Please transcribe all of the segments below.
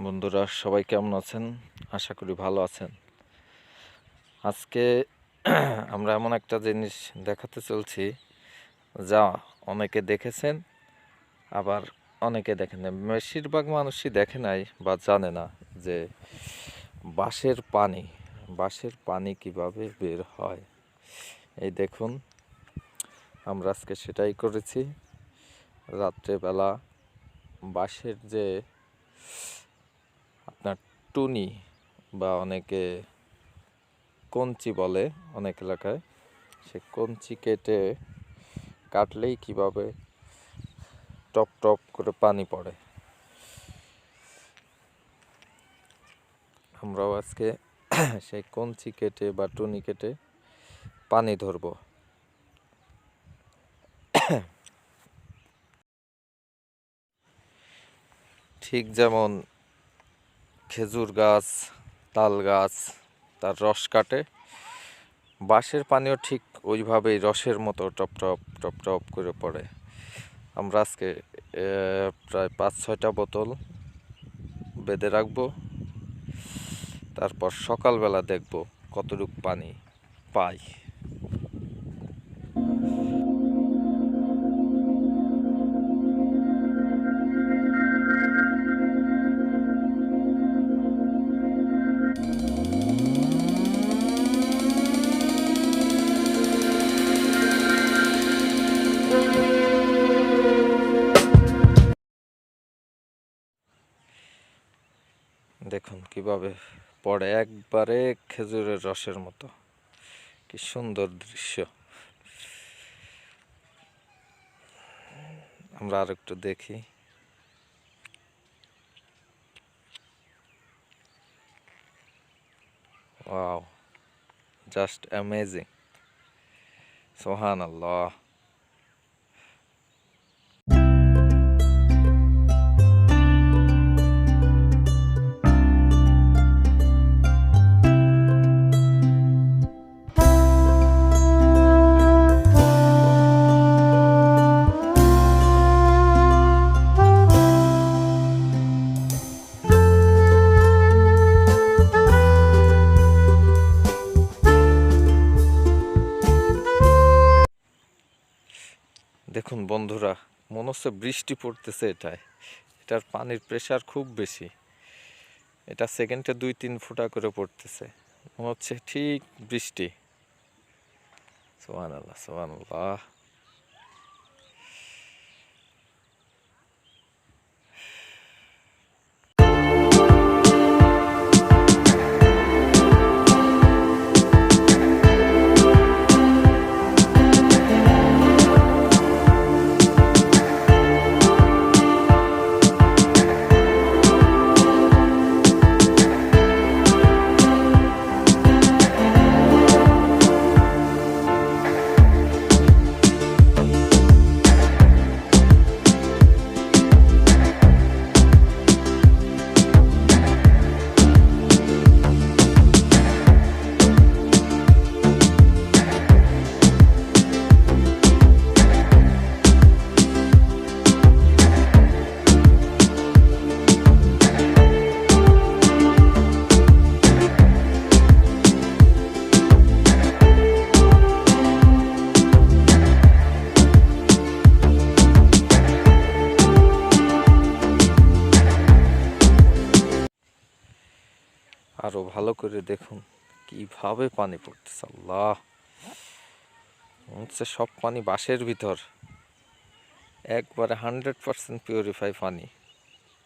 বন্ধুরা সবাই কেমন আছেন? আশা করি ভালো আছেন। আজকে আমরা এমন একটা জিনিস দেখাতে চলছি যা অনেকে দেখেছেন, আবার অনেকে দেখেন না। বেশিরভাগ মানুষই দেখে নাই বা জানে না যে বাঁশের পানি কিভাবে বের হয়। এই দেখুন, আমরা আজকে সেটাই করেছি। রাত্রেবেলা বাঁশের যে আপনার টুনি বা অনেকে কঞ্চি বলে অনেক এলাকায়, সে কঞ্চি কাটলেই কিভাবে টপ টপ করে পানি পড়ে। আমরাও আজকে সেই কঞ্চি কেটে বা টুনি কেটে পানি ধরব। ঠিক যেমন খেজুর গাছ, তাল গাছ তার রস কাটে, বাঁশের পানিও ঠিক ওইভাবেই রসের মতো টপ টপ টপ টপ করে পড়ে। আমরা আজকে প্রায় 5-6টা বোতল বেঁধে রাখবো, তারপর সকালবেলা দেখব কতটুকু পানি পাই। দেখুন কিভাবে পড়ে, একবারে খেজুরের রসের মতো। কি সুন্দর দৃশ্য। আমরা আর একটু দেখি। Wow, just amazing. সুবহানাল্লাহ। দেখুন বন্ধুরা, মনে হচ্ছে বৃষ্টি পড়তেছে। এটার পানির প্রেসার খুব বেশি। এটা সেকেন্ডে 2-3 ফোঁটা করে পড়তেছে, মনে হচ্ছে ঠিক বৃষ্টি। সুবহানাল্লাহ, সুবহানাল্লাহ। আরো ভালো করে দেখুন কিভাবে পানি পড়তেছে। আল্লাহ, হচ্ছে সব পানি বাঁশের ভিতর, একবারে 100% পিউরিফাই পানি,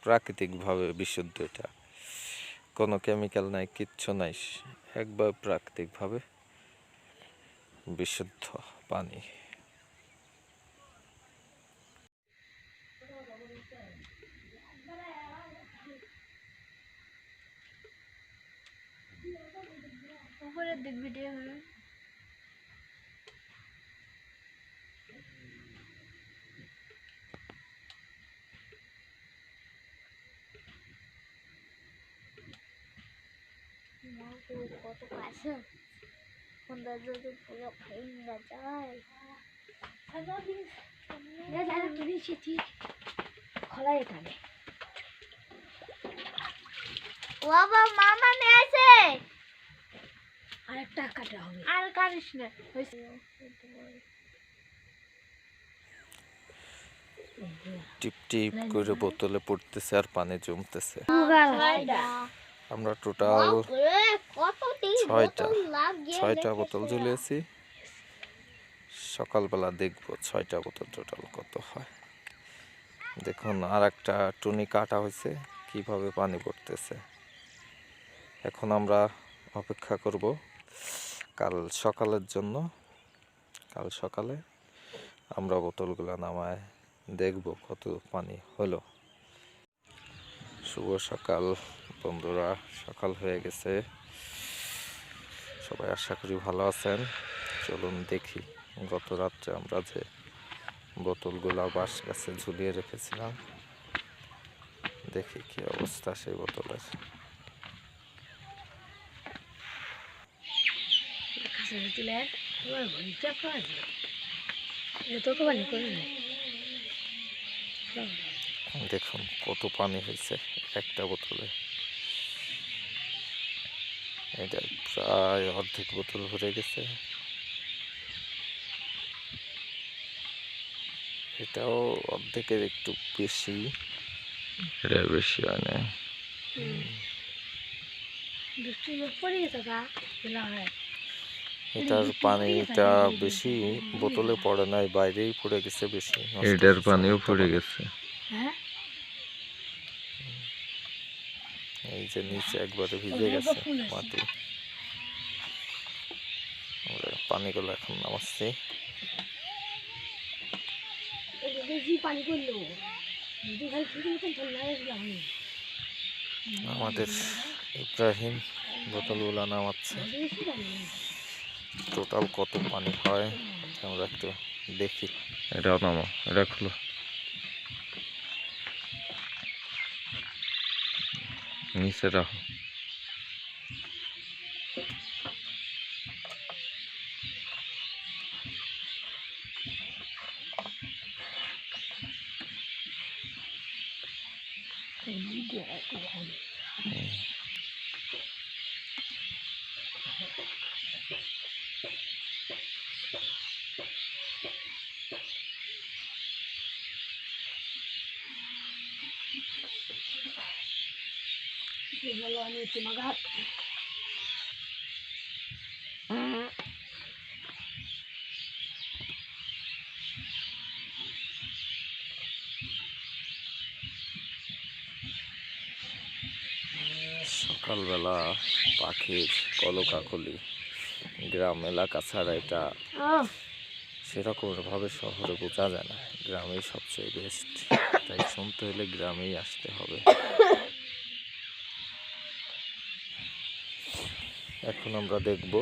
প্রাকৃতিকভাবে বিশুদ্ধ। এটা কোনো কেমিক্যাল নাই, কিচ্ছু নাই, একবার প্রাকৃতিকভাবে বিশুদ্ধ পানি। উপরের দিক ভিডিও হলো কত কাছে সৌন্দর্য পুরো ভেঙে যায়। ঠিক খোলাই এখানে বাবা মামা নিয়ে আসে আরেকটা কাটা হবে আর কাটিস না টিপ টিপ করে বোতলে পড়তেছে আর পানি জমতেছে। আমরা টোটাল ছয়টা বোতল ঝুলিয়েছি। সকালবেলা দেখবো 6টা বোতল টোটাল কত হয়। দেখুন আর একটা টুনি কাটা হয়েছে, কিভাবে পানি পড়তেছে। এখন আমরা অপেক্ষা করব কাল সকালের জন্য। কাল সকালে আমরা বোতলগুলো নামায় দেখব কত পানি হলো। শুভ সকাল বন্ধুরা, সকাল হয়ে গেছে। সবাই আশা করি ভালো আছেন। চলুন দেখি গত রাত্রে আমরা যে বোতলগুলো বাঁশ গাছে ঝুলিয়ে রেখেছিলাম, দেখি কি অবস্থা সেই বোতলের। দেখুন কত পানি হয়েছে একটা বোতলে। এটা প্রায় অর্ধেক বোতল ভরে গেছে। এটাও অর্ধেকের একটু বেশি, এটা বেশি হয় না। এটার পানিটা বেশি বোতলে পড়ে নাই, বাইরেই পড়ে গেছে বেশি। এটার পানিও পড়ে গেছে। এই যে নিচে একবারে ভিজে গেছে মাটি। আমরা পানিগুলো এখন নামাচ্ছি। আমাদের ইব্রাহিম বোতলগুলো নামাচ্ছে। টোটাল কত পানি হয় আমরা একটু দেখি। এটাও নামো, এটা খুলো। নিচে রাখো। সকালবেলা পাখির কলকাকলি গ্রাম এলাকা ছাড়া এটা সেরকমভাবে শহরে বোঝা যায় না। গ্রামেই সবচেয়ে বেস্ট, তাই শুনতে হলে গ্রামেই আসতে হবে। এখন আমরা দেখব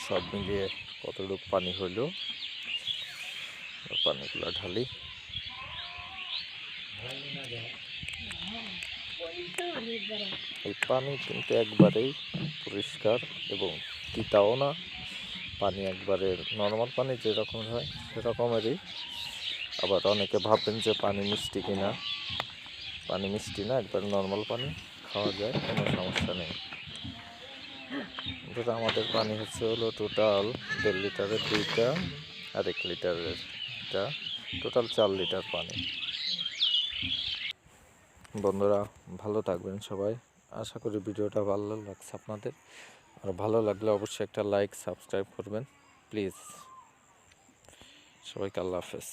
সব মিলিয়ে কতটুকু পানি হইল। পানিগুলো ঢালি। এই পানি কিন্তু একবারেই পরিষ্কার এবং তিতাও না। পানি একবারে নর্মাল পানি যেরকম হয় সেরকমেরই। আবার অনেকে ভাববেন যে পানি মিষ্টি কিনা, পানি মিষ্টি না, একবারে নর্মাল পানি, খাওয়া যায়, কোনো সমস্যা নেই। ধরো আমাদের পানি হচ্ছে হলো টোটাল 1.5 লিটারের 2টা আর 1 লিটারের একটা, টোটাল 4 লিটার পানি। বন্ধুরা ভালো থাকবেন সবাই। আশা করি ভিডিওটা ভালো লাগছে আপনাদের। আর ভালো লাগলে অবশ্যই একটা লাইক সাবস্ক্রাইব করবেন প্লিজ। সবাইকে আল্লাহ হাফেজ।